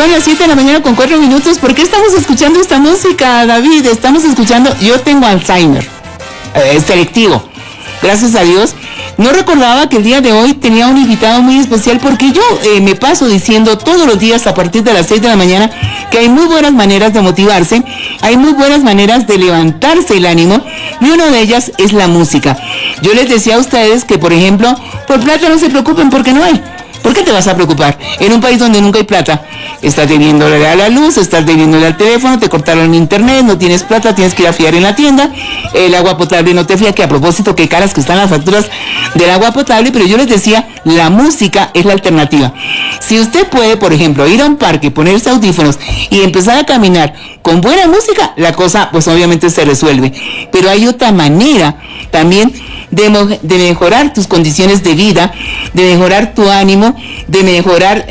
Son las 7 de la mañana con 4 minutos. ¿Por qué estamos escuchando esta música, David? Estamos escuchando Yo tengo Alzheimer, selectivo. Gracias a Dios. No recordaba que el día de hoy tenía un invitado muy especial porque yo me paso diciendo todos los días a partir de las 6 de la mañana que hay muy buenas maneras de motivarse, hay muy buenas maneras de levantarse el ánimo y una de ellas es la música. Yo les decía a ustedes que, por ejemplo, por plata no se preocupen porque no hay. ¿Por qué te vas a preocupar? En un país donde nunca hay plata, estás debiéndole a la luz, estás debiéndole al teléfono, te cortaron el internet, no tienes plata, tienes que ir a fiar en la tienda, el agua potable no te fía, que a propósito, qué caras que están las facturas del agua potable, pero yo les decía, la música es la alternativa. Si usted puede, por ejemplo, ir a un parque, ponerse audífonos y empezar a caminar con buena música, la cosa pues obviamente se resuelve. Pero hay otra manera también de mejorar tus condiciones de vida, de mejorar tu ánimo, de mejorar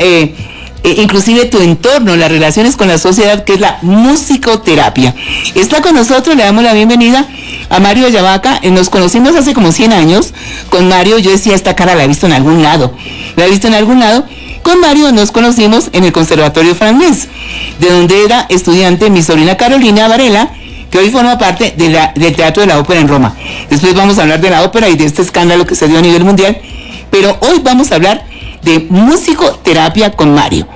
inclusive tu entorno, las relaciones con la sociedad, que es la musicoterapia. Está con nosotros, le damos la bienvenida a Mario Ayavaca. Nos conocimos hace como 100 años. Con Mario, yo decía, esta cara la he visto en algún lado. Con Mario nos conocimos en el Conservatorio Francés, de donde era estudiante mi sobrina Carolina Varela, que hoy forma parte del Teatro de la Ópera en Roma. Después vamos a hablar de la ópera y de este escándalo que se dio a nivel mundial, pero hoy vamos a hablar de musicoterapia con Mario.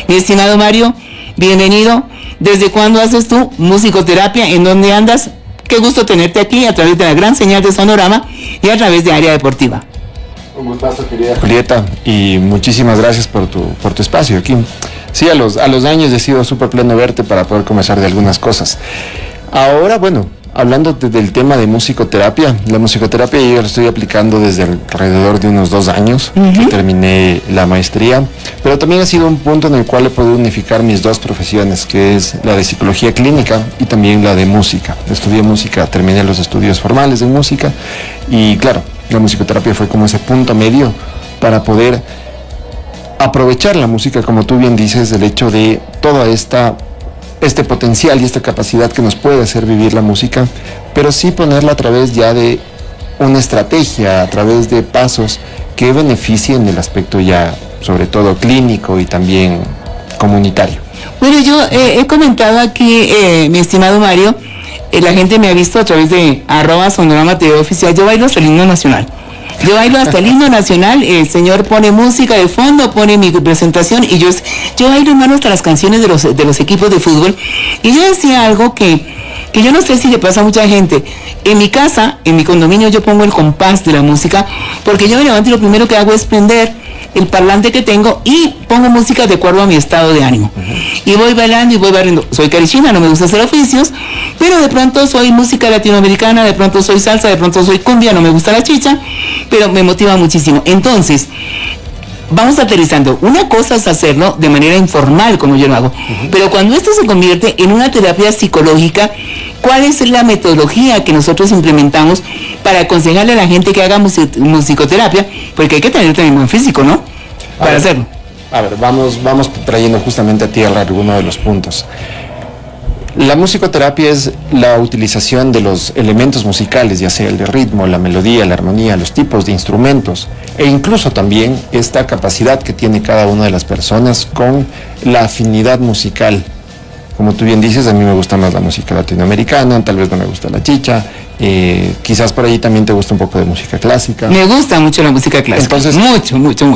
Mi estimado Mario, bienvenido. ¿Desde cuándo haces tú musicoterapia? ¿En dónde andas? Qué gusto tenerte aquí a través de la gran señal de Sonorama y a través de Área Deportiva. Un gustazo, querida Julieta, y muchísimas gracias por tu espacio aquí. Sí, a los años he sido súper pleno verte para poder conversar de algunas cosas. Ahora, bueno, hablando del tema de musicoterapia, la musicoterapia yo la estoy aplicando desde alrededor de unos 2 años, que terminé la maestría, pero también ha sido un punto en el cual he podido unificar mis 2 profesiones, que es la de psicología clínica y también la de música. Estudié música, terminé los estudios formales de música y claro, la musicoterapia fue como ese punto medio para poder aprovechar la música, como tú bien dices, el hecho de toda este potencial y esta capacidad que nos puede hacer vivir la música, pero sí ponerla a través ya de una estrategia, a través de pasos que beneficien el aspecto ya, sobre todo clínico y también comunitario. Bueno, yo he comentado aquí, mi estimado Mario, la gente me ha visto a través de @Sonorama TV Oficial, yo bailo hasta el himno nacional. El señor pone música de fondo, pone mi presentación y yo bailo, hermano, hasta las canciones de los equipos de fútbol. Y yo decía algo que yo no sé si le pasa a mucha gente. En mi casa, en mi condominio, yo pongo el compás de la música, porque yo me levanto y lo primero que hago es prender el parlante que tengo y pongo música de acuerdo a mi estado de ánimo. Y voy bailando y voy barriendo. Soy carichina, no me gusta hacer oficios, pero de pronto soy música latinoamericana, de pronto soy salsa, de pronto soy cumbia, no me gusta la chicha, pero me motiva muchísimo. Entonces, vamos aterrizando. Una cosa es hacerlo de manera informal, como yo lo hago, pero cuando esto se convierte en una terapia psicológica, ¿cuál es la metodología que nosotros implementamos para aconsejarle a la gente que haga musicoterapia? Porque hay que tener también buen físico, ¿no? Para hacerlo. A ver, vamos trayendo justamente a tierra algunos de los puntos. La musicoterapia es la utilización de los elementos musicales, ya sea el de ritmo, la melodía, la armonía, los tipos de instrumentos, e incluso también esta capacidad que tiene cada una de las personas con la afinidad musical. Como tú bien dices, a mí me gusta más la música latinoamericana, tal vez no me gusta la chicha, quizás por ahí también te gusta un poco de música clásica. Me gusta mucho la música clásica. Entonces, mucho.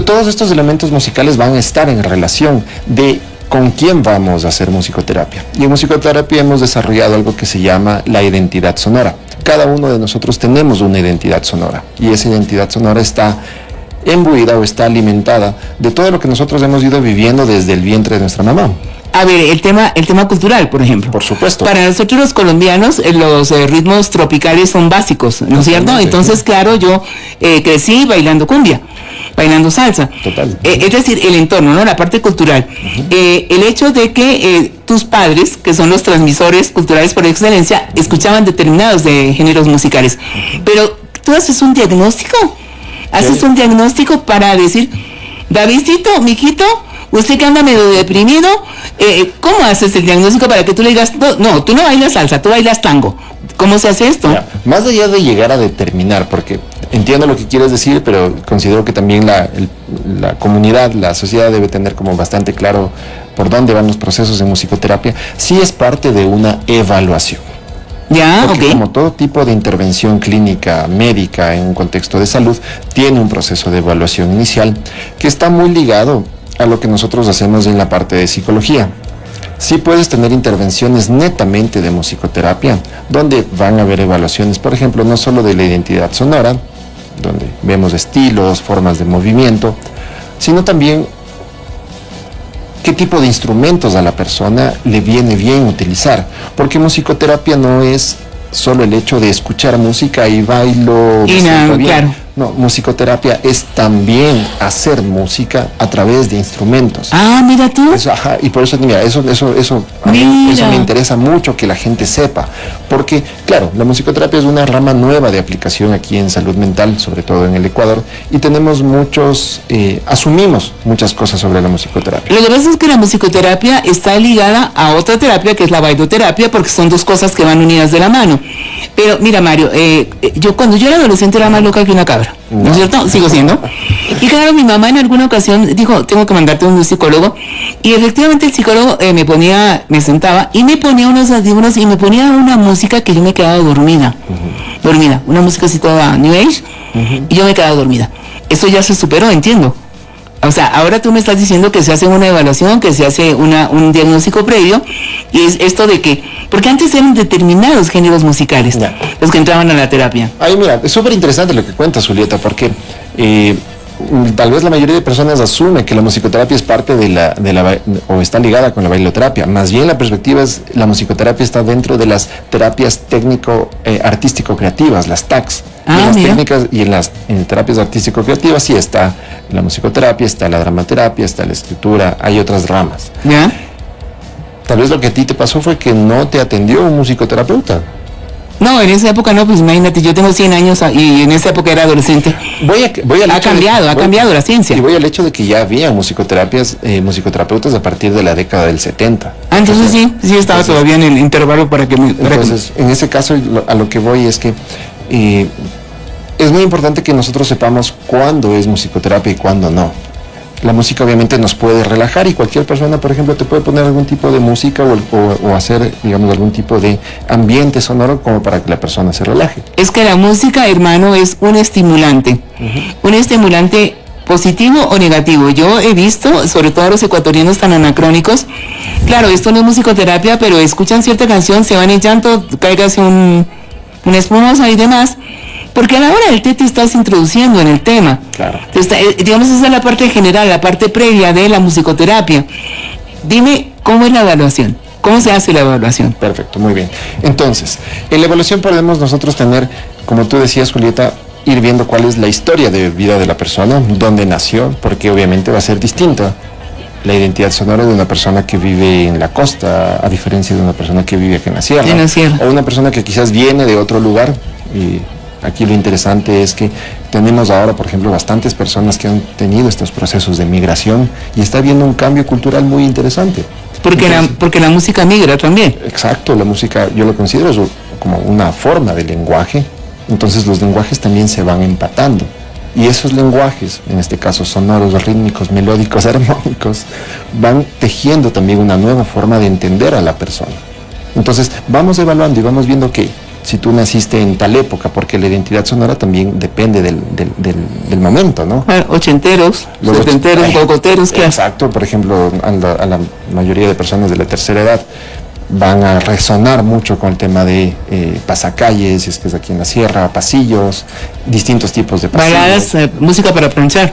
Todos estos elementos musicales van a estar en relación de con quién vamos a hacer musicoterapia. Y en musicoterapia hemos desarrollado algo que se llama la identidad sonora. Cada uno de nosotros tenemos una identidad sonora y esa identidad sonora está imbuida o está alimentada de todo lo que nosotros hemos ido viviendo desde el vientre de nuestra mamá. A ver, el tema cultural, por ejemplo. Por supuesto. Para nosotros los colombianos, los ritmos tropicales son básicos, ¿no es cierto? Entonces, claro, yo crecí bailando cumbia, bailando salsa. Total. Es decir, el entorno, ¿no? La parte cultural. El hecho de que tus padres, que son los transmisores culturales por excelencia, escuchaban determinados géneros musicales. Pero tú haces un diagnóstico. Haces un diagnóstico para decir, Davidcito, mijito, usted que anda medio deprimido, ¿cómo haces el diagnóstico para que tú le digas, no, tú no bailas salsa, tú bailas tango? ¿Cómo se hace esto? Ya, más allá de llegar a determinar, porque entiendo lo que quieres decir, pero considero que también la comunidad, la sociedad debe tener como bastante claro por dónde van los procesos de musicoterapia, sí es parte de una evaluación. Ya, porque como todo tipo de intervención clínica, médica, en un contexto de salud, tiene un proceso de evaluación inicial que está muy ligado a lo que nosotros hacemos en la parte de psicología. Sí puedes tener intervenciones netamente de musicoterapia, donde van a haber evaluaciones, por ejemplo, no solo de la identidad sonora, donde vemos estilos, formas de movimiento, sino también qué tipo de instrumentos a la persona le viene bien utilizar, porque musicoterapia no es solo el hecho de escuchar música y bailo, y no, claro. No, musicoterapia es también hacer música a través de instrumentos. Ah, mira tú. Eso, ajá, y por eso, mira, eso me interesa mucho que la gente sepa, porque, claro, la musicoterapia es una rama nueva de aplicación aquí en salud mental, sobre todo en el Ecuador, y tenemos asumimos muchas cosas sobre la musicoterapia. Lo que pasa es que la musicoterapia está ligada a otra terapia, que es la bailoterapia, porque son dos cosas que van unidas de la mano. Pero, mira, Mario, cuando yo era adolescente era más loca que una cabra. ¿No es cierto? Sigo siendo. Y claro, mi mamá en alguna ocasión dijo, tengo que mandarte a un psicólogo. Y efectivamente el psicólogo me sentaba y me ponía unos audífonos y me ponía una música que yo me quedaba dormida. Dormida. Una música así toda New Age. Y yo me quedaba dormida. Eso ya se superó, entiendo. O sea, ahora tú me estás diciendo que se hace una evaluación, que se hace un diagnóstico previo, y es esto de que, porque antes eran determinados géneros musicales los que entraban a la terapia. Ay, mira, es súper interesante lo que cuentas, Julieta, porque tal vez la mayoría de personas asume que la musicoterapia es parte o está ligada con la bailoterapia. Más bien la perspectiva es, la musicoterapia está dentro de las terapias artístico-creativas, las TACs. En las técnicas y en las terapias artístico-creativas sí está la musicoterapia, está la dramaterapia, está la escritura, hay otras ramas. ¿Ya? Tal vez lo que a ti te pasó fue que no te atendió un musicoterapeuta. No, en esa época no, pues imagínate, yo tengo 100 años y en esa época era adolescente. Ha cambiado la ciencia. Y voy al hecho de que ya había musicoterapeutas a partir de la década del 70. Ah, entonces sí estaba todavía en el intervalo en ese caso a lo que voy es que es muy importante que nosotros sepamos cuándo es musicoterapia y cuándo no. La música obviamente nos puede relajar y cualquier persona, por ejemplo, te puede poner algún tipo de música o hacer, digamos, algún tipo de ambiente sonoro como para que la persona se relaje. Es que la música, hermano, es un estimulante. Un estimulante positivo o negativo. Yo he visto, sobre todo a los ecuatorianos tan anacrónicos, claro, esto no es musicoterapia, pero escuchan cierta canción, se van en llanto, cáigase un espumosa y demás, porque a la hora del té te estás introduciendo en el tema. Claro. Digamos, esa es la parte general, la parte previa de la musicoterapia. Dime, ¿cómo es la evaluación? ¿Cómo se hace la evaluación? Perfecto, muy bien. Entonces, en la evaluación podemos nosotros tener, como tú decías, Julieta, ir viendo cuál es la historia de vida de la persona, dónde nació, porque obviamente va a ser distinta la identidad sonora de una persona que vive en la costa, a diferencia de una persona que vive aquí en la sierra. O una persona que quizás viene de otro lugar. Y aquí lo interesante es que tenemos ahora, por ejemplo, bastantes personas que han tenido estos procesos de migración y está habiendo un cambio cultural muy interesante. Porque la música migra también. Exacto, la música yo lo considero como una forma de lenguaje, entonces los lenguajes también se van empatando. Y esos lenguajes, en este caso sonoros, rítmicos, melódicos, armónicos, van tejiendo también una nueva forma de entender a la persona. Entonces vamos evaluando y vamos viendo que si tú naciste en tal época, porque la identidad sonora también depende del momento, ¿no? Ochenteros, setenteros, gogoteros, ¿qué? Exacto, por ejemplo, a la mayoría de personas de la tercera edad van a resonar mucho con el tema de pasacalles, si es que es aquí en la sierra, pasillos, distintos tipos de pasillos. Baladas, música para planchar.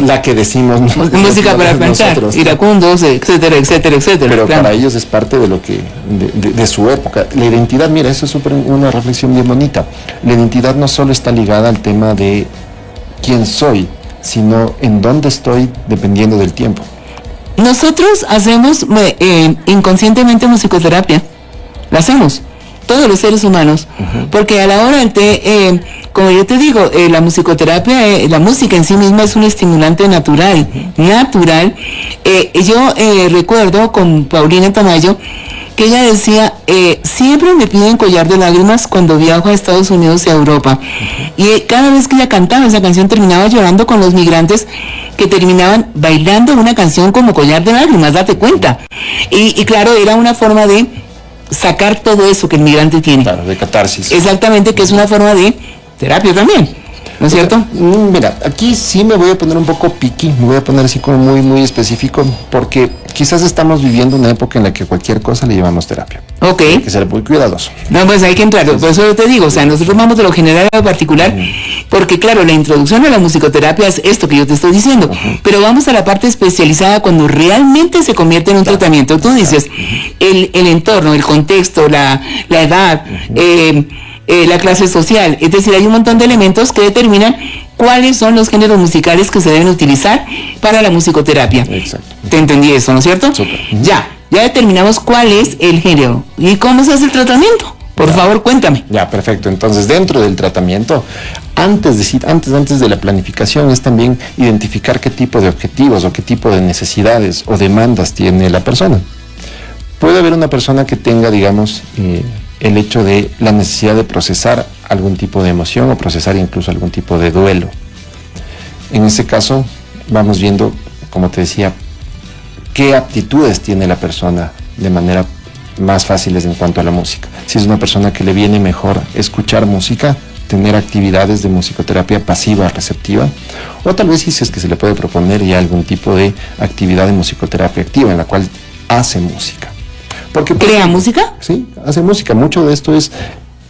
La que decimos música para planchar, iracundos, etcétera, etcétera, etcétera. Pero claro, para ellos es parte de lo que de su época. La identidad, mira, eso es una reflexión bien bonita. La identidad no solo está ligada al tema de quién soy, sino en dónde estoy dependiendo del tiempo. Nosotros hacemos inconscientemente musicoterapia, la hacemos, todos los seres humanos, porque a la hora del té, como yo te digo, la musicoterapia, la música en sí misma es un estimulante natural. Yo recuerdo con Paulina Tamayo que ella decía, siempre me piden collar de lágrimas cuando viajo a Estados Unidos y a Europa. Y cada vez que ella cantaba esa canción terminaba llorando con los migrantes que terminaban bailando una canción como collar de lágrimas, date cuenta. Y claro, era una forma de sacar todo eso que el migrante tiene. Claro, de catarsis. Exactamente, que es una forma de terapia también, ¿no es cierto? Mira, aquí sí me voy a poner un poco picky, me voy a poner así como muy, muy específico, porque quizás estamos viviendo una época en la que cualquier cosa le llevamos terapia. Ok. Hay que ser muy cuidadoso. No, pues hay que entrar, por eso yo te digo, o sea, nosotros vamos de lo general a lo particular, porque claro, la introducción a la musicoterapia es esto que yo te estoy diciendo, pero vamos a la parte especializada cuando realmente se convierte en un tratamiento. Tú dices, el entorno, el contexto, la edad, la clase social, es decir, hay un montón de elementos que determinan cuáles son los géneros musicales que se deben utilizar para la musicoterapia. Exacto. ¿Te entendí eso, no es cierto? Súper. Ya determinamos cuál es el género. ¿Y cómo se hace el tratamiento? Por favor, cuéntame. Ya, perfecto. Entonces, dentro del tratamiento, antes de la planificación, es también identificar qué tipo de objetivos o qué tipo de necesidades o demandas tiene la persona. Puede haber una persona que tenga, digamos, el hecho de la necesidad de procesar algún tipo de emoción o procesar incluso algún tipo de duelo. En ese caso, vamos viendo, como te decía, qué aptitudes tiene la persona de manera más fáciles en cuanto a la música. Si es una persona que le viene mejor escuchar música, tener actividades de musicoterapia pasiva, receptiva, o tal vez si es que se le puede proponer ya algún tipo de actividad de musicoterapia activa en la cual hace música. Porque, ¿Crea música? Sí, hace música. Mucho de esto es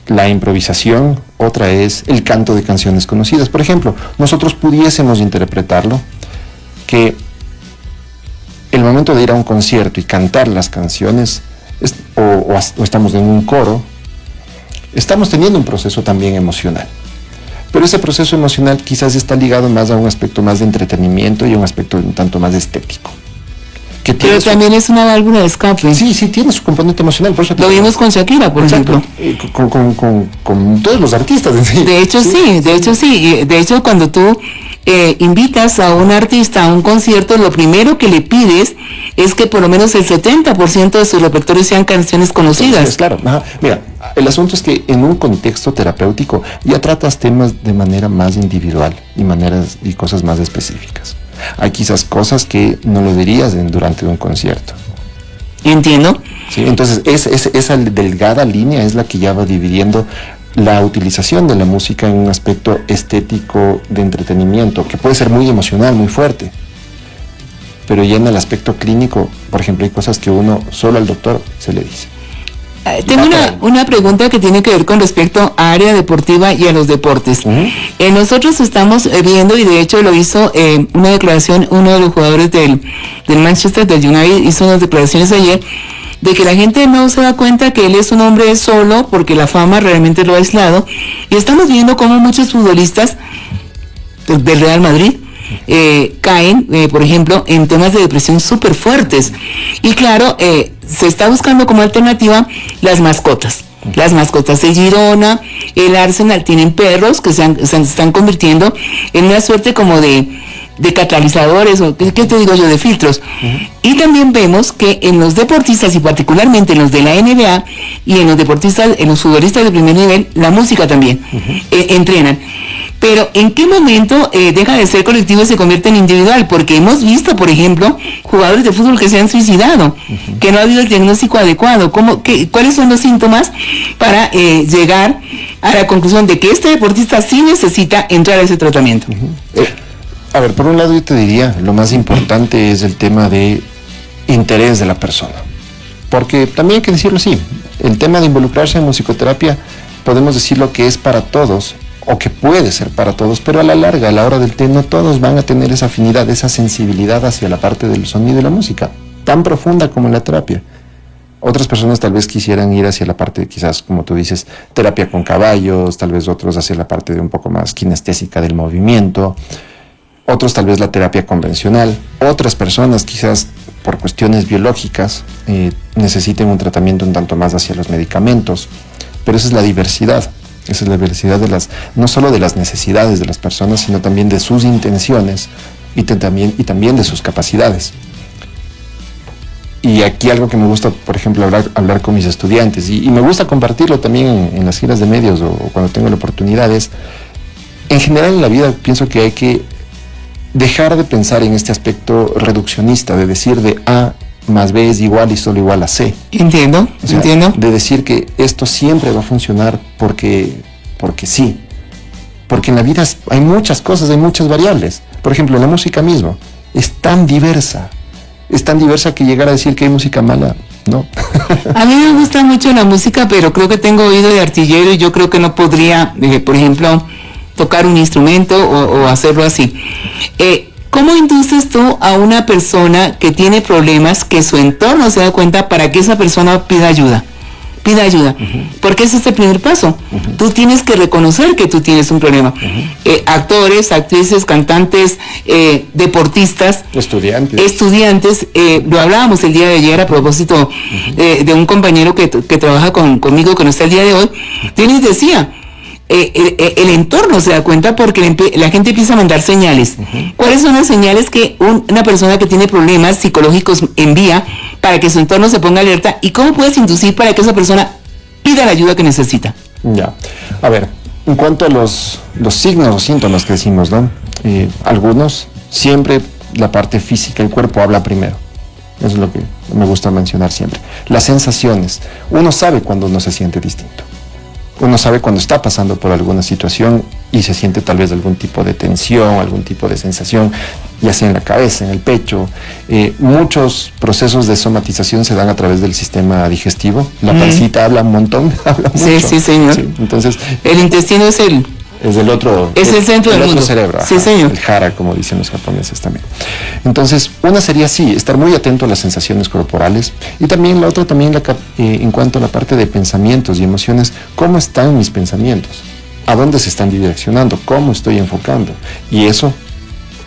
la improvisación, otra es el canto de canciones conocidas. Por ejemplo, nosotros pudiésemos interpretarlo que el momento de ir a un concierto y cantar las canciones, o estamos en un coro, estamos teniendo un proceso también emocional. Pero ese proceso emocional quizás está ligado más a un aspecto más de entretenimiento y a un aspecto un tanto más estético. Pero también es una válvula de escape. Sí, tiene su componente emocional. Por eso lo vimos con Shakira, por ejemplo. Con todos los artistas. Sí. De hecho, sí. De hecho, cuando tú invitas a un artista a un concierto, lo primero que le pides es que por lo menos el 70% de sus repertorios sean canciones conocidas. Entonces, claro. Ajá. Mira, el asunto es que en un contexto terapéutico ya tratas temas de manera más individual y cosas más específicas. Hay quizás cosas que no lo dirías durante un concierto. Entiendo. Sí, entonces esa delgada línea es la que ya va dividiendo la utilización de la música en un aspecto estético de entretenimiento, que puede ser muy emocional, muy fuerte. Pero ya en el aspecto clínico, por ejemplo, hay cosas que uno solo al doctor se le dice. Tengo una pregunta que tiene que ver con respecto a área deportiva y a los deportes. Nosotros estamos viendo, y de hecho lo hizo una declaración, uno de los jugadores del Manchester, del United, hizo unas declaraciones ayer, de que la gente no se da cuenta que él es un hombre solo, porque la fama realmente lo ha aislado, y estamos viendo cómo muchos futbolistas del Real Madrid caen, por ejemplo, en temas de depresión súper fuertes. Y claro, se está buscando como alternativa las mascotas. Las mascotas de Girona, el Arsenal, tienen perros que se están convirtiendo en una suerte como de catalizadores, o ¿qué te digo yo?, de filtros. Y también vemos que en los deportistas, y particularmente en los de la NBA, y en los futbolistas de primer nivel, la música también, entrenan. Pero ¿en qué momento deja de ser colectivo y se convierte en individual? Porque hemos visto, por ejemplo, jugadores de fútbol que se han suicidado, que no ha habido el diagnóstico adecuado. ¿Cuáles son los síntomas para llegar a la conclusión de que este deportista sí necesita entrar a ese tratamiento? A ver, por un lado yo te diría, lo más importante es el tema de interés de la persona. Porque también hay que decirlo así, el tema de involucrarse en musicoterapia, podemos decirlo que es para todos, o que puede ser para todos, pero a la larga, a la hora del té, no todos van a tener esa afinidad, esa sensibilidad hacia la parte del sonido y la música, tan profunda como en la terapia. Otras personas tal vez quisieran ir hacia la parte, quizás, como tú dices, terapia con caballos, tal vez otros hacia la parte de un poco más kinestésica del movimiento, otros tal vez la terapia convencional, otras personas quizás por cuestiones biológicas necesiten un tratamiento un tanto más hacia los medicamentos, pero esa es la diversidad. Esa es la diversidad no solo de las necesidades de las personas, sino también de sus intenciones y también de sus capacidades. Y aquí algo que me gusta, por ejemplo, hablar con mis estudiantes, y me gusta compartirlo también en las giras de medios o cuando tengo la oportunidad, es, en general en la vida pienso que hay que dejar de pensar en este aspecto reduccionista, de decir de A más B es igual y solo igual a C. Entiendo, O sea, entiendo. de decir que esto siempre va a funcionar porque sí. Porque en la vida hay muchas cosas, hay muchas variables. Por ejemplo, la música misma es tan diversa que llegar a decir que hay música mala, no. A mí me gusta mucho la música, pero creo que tengo oído de artillero y yo creo que no podría, por ejemplo, tocar un instrumento o hacerlo así. ¿Cómo induces tú a una persona que tiene problemas, que su entorno se da cuenta para que esa persona pida ayuda? Pida ayuda, porque ese es el primer paso. Tú tienes que reconocer que tú tienes un problema. Actores, actrices, cantantes, deportistas, estudiantes, lo hablábamos el día de ayer a propósito de un compañero que trabaja conmigo, que no está el día de hoy. Tienes decía, el entorno se da cuenta porque la gente empieza a mandar señales. ¿Cuáles son las señales que una persona que tiene problemas psicológicos envía para que su entorno se ponga alerta? ¿Y cómo puedes inducir para que esa persona pida la ayuda que necesita? Ya, a ver, en cuanto a los signos o síntomas que decimos, ¿no? Algunos, siempre la parte física, el cuerpo habla primero. Eso es lo que me gusta mencionar siempre. Las sensaciones, uno sabe cuando uno se siente distinto. Uno sabe cuando está pasando por alguna situación y se siente tal vez algún tipo de tensión, algún tipo de sensación, ya sea en la cabeza, en el pecho. Muchos procesos de somatización se dan a través del sistema digestivo. La pancita habla un montón, habla mucho. Sí, señor. Sí, entonces, el intestino es el otro. Es el centro del mundo. Cerebro. Sí, señor. El hara, como dicen los japoneses también. Entonces, una sería así, estar muy atento a las sensaciones corporales, y también la otra, en cuanto a la parte de pensamientos y emociones, ¿cómo están mis pensamientos? ¿A dónde se están direccionando? ¿Cómo estoy enfocando? Y eso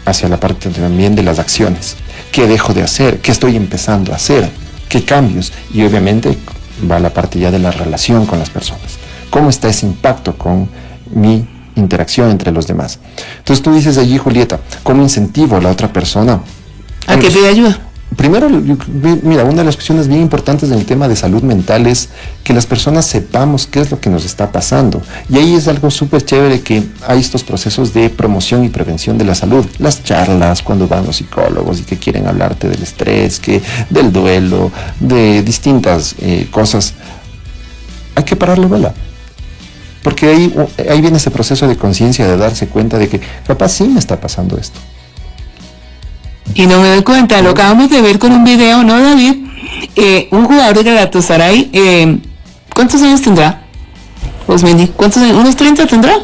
hacia la parte también de las acciones. ¿Qué dejo de hacer? ¿Qué estoy empezando a hacer? ¿Qué cambios? Y obviamente va la parte ya de la relación con las personas. ¿Cómo está ese impacto con mi interacción entre los demás? Entonces tú dices allí, Julieta, ¿cómo incentivo a la otra persona a que pida ayuda? Primero, mira, una de las cuestiones bien importantes en el tema de salud mental es que las personas sepamos qué es lo que nos está pasando. Y ahí es algo súper chévere que hay estos procesos de promoción y prevención de la salud. Las charlas, cuando van los psicólogos y que quieren hablarte del estrés, del duelo, de distintas cosas. Hay que pararle bola. Porque ahí viene ese proceso de conciencia, de darse cuenta de que capaz sí me está pasando esto. Y no me doy cuenta, lo acabamos de ver con un video, ¿no, David? Un jugador de Galatasaray, ¿cuántos años tendrá? Osmendi, ¿cuántos años? ¿Unos 30 tendrá?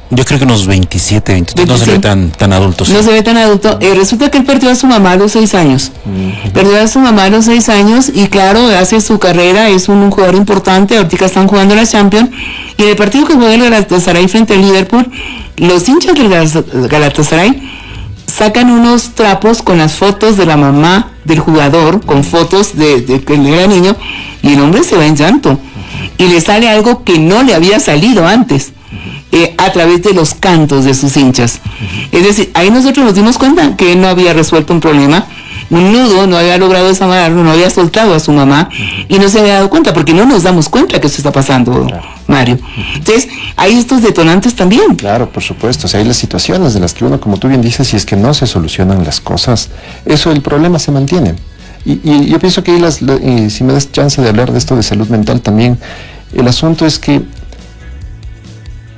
Yo creo que unos 27, 23, no se ve tan adulto. No se ve tan adulto. Resulta que él perdió a su mamá a los 6 años. Perdió a su mamá a los 6 años y claro, hace su carrera, es un jugador importante, ahorita están jugando la Champions, y en el partido que juega el Galatasaray frente al Liverpool, los hinchas del Galatasaray sacan unos trapos con las fotos de la mamá del jugador, con fotos de que él era niño, y el hombre se va en llanto. Y le sale algo que no le había salido antes, a través de los cantos de sus hinchas. Es decir, ahí nosotros nos dimos cuenta que él no había resuelto un problema, un nudo, no había logrado desamarrarlo, no había soltado a su mamá, y no se había dado cuenta, porque no nos damos cuenta que eso está pasando, claro. Mario. Entonces, hay estos detonantes también. Claro, por supuesto. O sea, hay las situaciones de las que uno, como tú bien dices, si es que no se solucionan las cosas, el problema se mantiene. Y yo pienso que ahí, si me das chance de hablar de esto de salud mental también, el asunto es que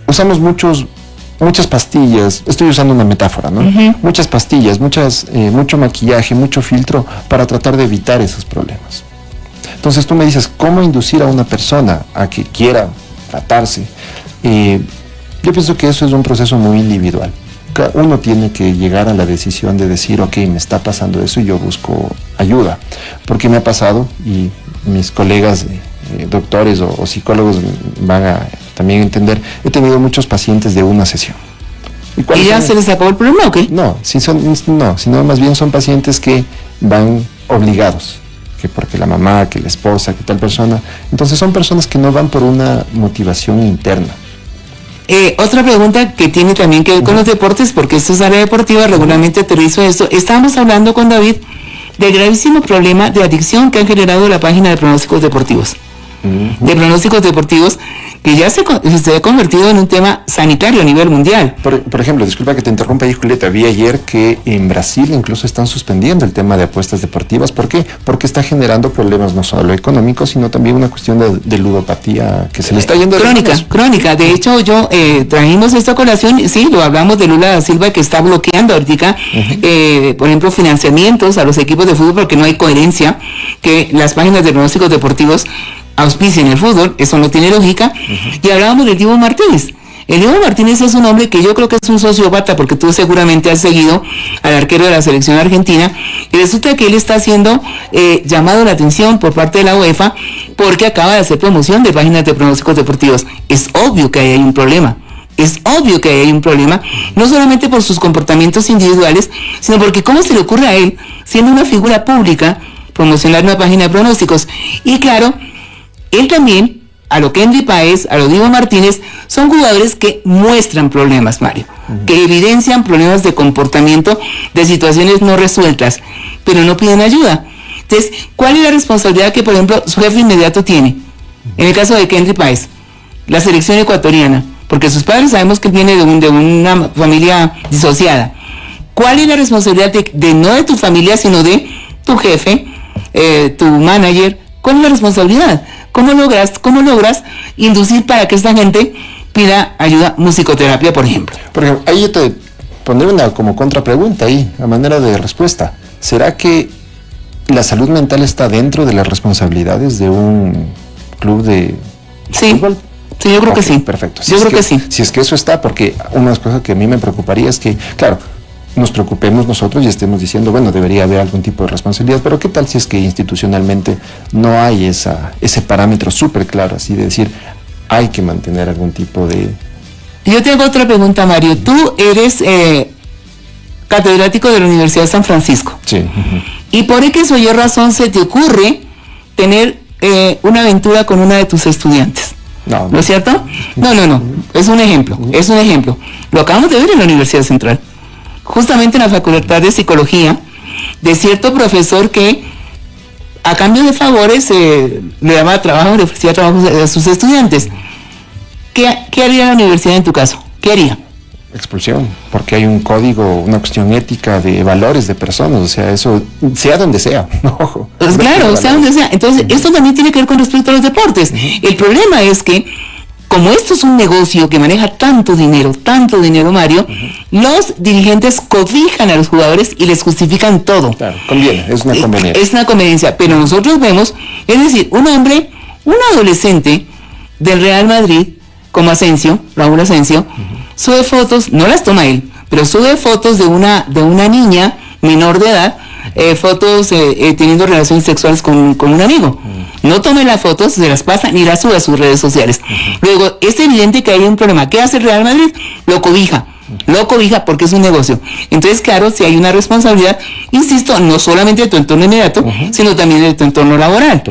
usamos muchas pastillas, estoy usando una metáfora, ¿no? Muchas pastillas, mucho maquillaje, mucho filtro para tratar de evitar esos problemas. Entonces tú me dices, ¿cómo inducir a una persona a que quiera tratarse? Yo pienso que eso es un proceso muy individual. Uno tiene que llegar a la decisión de decir, ok, me está pasando eso y yo busco ayuda. Porque me ha pasado, y mis colegas doctores o psicólogos van a también entender, he tenido muchos pacientes de una sesión. ¿Y ya se les acabó el problema o qué? No, sino más bien son pacientes que van obligados, que porque la mamá, que la esposa, que tal persona. Entonces son personas que no van por una motivación interna. Otra pregunta que tiene también que ver con los deportes, porque esto es área deportiva, regularmente aterrizo esto. Estábamos hablando con David del gravísimo problema de adicción que han generado la página de pronósticos deportivos. De pronósticos deportivos que ya se ha convertido en un tema sanitario a nivel mundial. Por ejemplo, disculpa que te interrumpa ahí, Julieta, vi ayer que en Brasil incluso están suspendiendo el tema de apuestas deportivas. ¿Por qué? Porque está generando problemas no solo económicos, sino también una cuestión de ludopatía que se le está yendo crónica. De hecho, yo trajimos esta colación, sí, lo hablamos de Lula da Silva, que está bloqueando ahorita, por ejemplo, financiamientos a los equipos de fútbol porque no hay coherencia, que las páginas de pronósticos deportivos auspicien el fútbol, eso no tiene lógica. Y hablábamos del Divo Martínez. El Divo Martínez es un hombre que yo creo que es un sociópata, porque tú seguramente has seguido al arquero de la selección argentina, y resulta que él está siendo llamado la atención por parte de la UEFA porque acaba de hacer promoción de páginas de pronósticos deportivos. Es obvio que ahí hay un problema. Es obvio que ahí hay un problema, no solamente por sus comportamientos individuales, sino porque cómo se le ocurre a él, siendo una figura pública, promocionar una página de pronósticos. Y claro, él también, a lo Kendry Páez, a lo Divo Martínez, son jugadores que muestran problemas, Mario, que evidencian problemas de comportamiento, de situaciones no resueltas, pero no piden ayuda. Entonces, ¿cuál es la responsabilidad que, por ejemplo, su jefe inmediato tiene? En el caso de Kendry Páez, la selección ecuatoriana, porque sus padres sabemos que viene de una familia disociada. ¿Cuál es la responsabilidad no de tu familia, sino de tu jefe, tu manager? ¿Cuál es la responsabilidad? ¿Cómo logras inducir para que esta gente pida ayuda, musicoterapia, por ejemplo? Por ejemplo, ahí yo te pondré una como contrapregunta ahí, a manera de respuesta. ¿Será que la salud mental está dentro de las responsabilidades de un club de fútbol? Sí, yo creo que sí. Perfecto. Yo creo que sí. Si es que eso está, porque una de las cosas que a mí me preocuparía es que, claro, nos preocupemos nosotros y estemos diciendo, bueno, debería haber algún tipo de responsabilidad, pero ¿qué tal si es que institucionalmente no hay ese parámetro súper claro, así de decir, hay que mantener algún tipo de... Yo tengo otra pregunta, Mario. Tú eres catedrático de la Universidad de San Francisco. Sí. Y por X o Y razón se te ocurre tener una aventura con una de tus estudiantes. ¿No es cierto? No. Es un ejemplo. Lo acabamos de ver en la Universidad Central. Justamente en la Facultad de Psicología, de cierto profesor que a cambio de favores le daba trabajo, le ofrecía trabajo a sus estudiantes. ¿Qué haría la universidad en tu caso? ¿Qué haría? Expulsión, porque hay un código, una cuestión ética de valores de personas, o sea, eso, sea donde sea, ojo. Pues claro, sea donde sea. Entonces, esto también tiene que ver con respecto a los deportes. El problema es que, como esto es un negocio que maneja tanto dinero, Mario, los dirigentes cobijan a los jugadores y les justifican todo. Claro, conviene, es una conveniencia. Es una conveniencia, pero nosotros vemos, es decir, un adolescente del Real Madrid, como Asensio, Raúl Asensio, sube fotos, no las toma él, pero sube fotos de una niña menor de edad, fotos teniendo relaciones sexuales con un amigo. No tome las fotos, se las pasa ni las sube a sus redes sociales. Luego, es evidente que hay un problema. ¿Qué hace el Real Madrid? Lo cobija porque es un negocio. Entonces, claro, si hay una responsabilidad, insisto, no solamente de tu entorno inmediato, sino también de tu entorno laboral.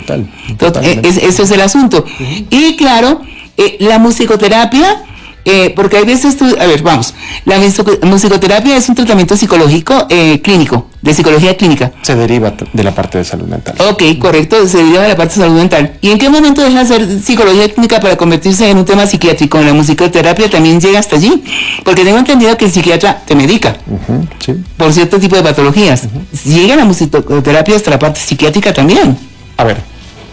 Ese es el asunto. Y claro, la musicoterapia, porque hay veces la musicoterapia es un tratamiento psicológico clínico, de psicología clínica. Se deriva de la parte de salud mental. Ok, correcto, se deriva de la parte de salud mental. ¿Y en qué momento deja de ser psicología clínica para convertirse en un tema psiquiátrico? La musicoterapia también llega hasta allí, porque tengo entendido que el psiquiatra te medica por cierto tipo de patologías. Llega la musicoterapia hasta la parte psiquiátrica también. A ver,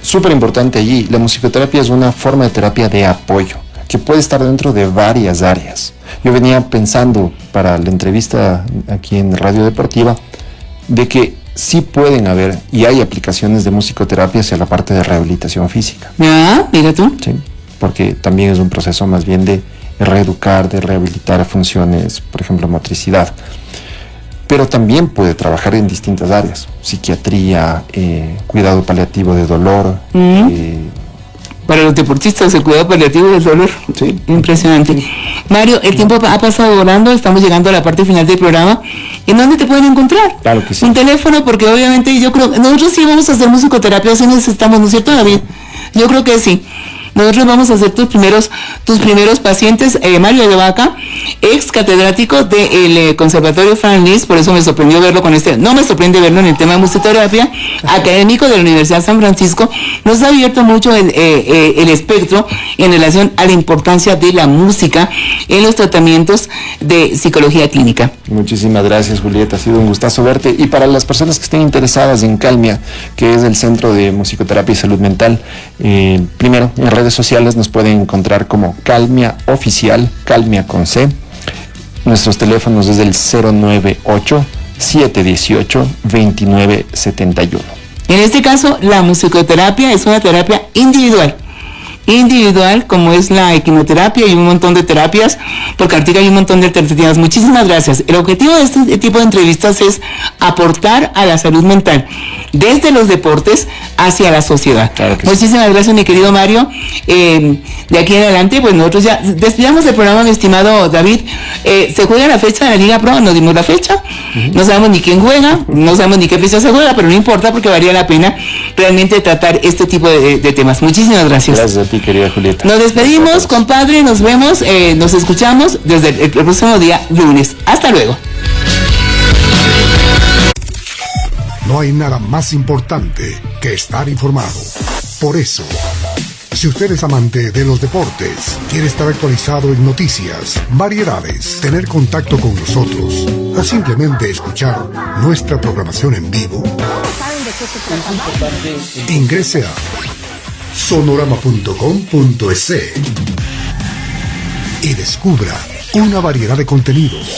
súper importante allí, la musicoterapia es una forma de terapia de apoyo que puede estar dentro de varias áreas. Yo venía pensando para la entrevista aquí en Radio Deportiva de que sí pueden haber y hay aplicaciones de musicoterapia hacia la parte de rehabilitación física. Ah, mira tú. Sí, porque también es un proceso más bien de reeducar, de rehabilitar funciones, por ejemplo, motricidad. Pero también puede trabajar en distintas áreas, psiquiatría, cuidado paliativo de dolor, para los deportistas, el cuidado paliativo del dolor. Sí. Impresionante. Mario, el tiempo ha pasado volando, estamos llegando a la parte final del programa. ¿En dónde te pueden encontrar? Claro que sí. Un teléfono, porque obviamente yo creo, nosotros sí vamos a hacer musicoterapia, si necesitamos, ¿no es cierto, David? Yo creo que sí. nosotros vamos a ser tus primeros pacientes. Mario de Vaca, ex catedrático del Conservatorio Franz Liszt, por eso me sorprendió verlo no me sorprende verlo en el tema de musicoterapia, académico de la Universidad San Francisco, nos ha abierto mucho el espectro en relación a la importancia de la música en los tratamientos de psicología clínica. Muchísimas gracias, Julieta, ha sido un gustazo verte. Y para las personas que estén interesadas en Calmia, que es el Centro de Musicoterapia y Salud Mental, primero en redes sociales nos pueden encontrar como Calmia Oficial, Calmia con C. Nuestros teléfonos es el 098-718-2971. En este caso, la musicoterapia es una terapia individual, como es la equinoterapia y un montón de terapias, porque ahorita hay un montón de alternativas. Muchísimas gracias. El objetivo de este tipo de entrevistas es aportar a la salud mental desde los deportes hacia la sociedad. Claro que Muchísimas gracias, mi querido Mario. De aquí en adelante, pues nosotros ya despidamos el programa, mi estimado David. Se juega la fecha de la Liga Pro, nos dimos la fecha, no sabemos ni quién juega, no sabemos ni qué fecha se juega, pero no importa porque valía la pena realmente tratar este tipo de temas. Muchísimas gracias. Gracias a ti, querida Julieta. Nos despedimos, compadre, nos vemos, nos escuchamos desde el próximo día, lunes. Hasta luego. No hay nada más importante que estar informado. Por eso, si usted es amante de los deportes, quiere estar actualizado en noticias, variedades, tener contacto con nosotros o simplemente escuchar nuestra programación en vivo, ingrese a sonorama.com.es y descubra una variedad de contenidos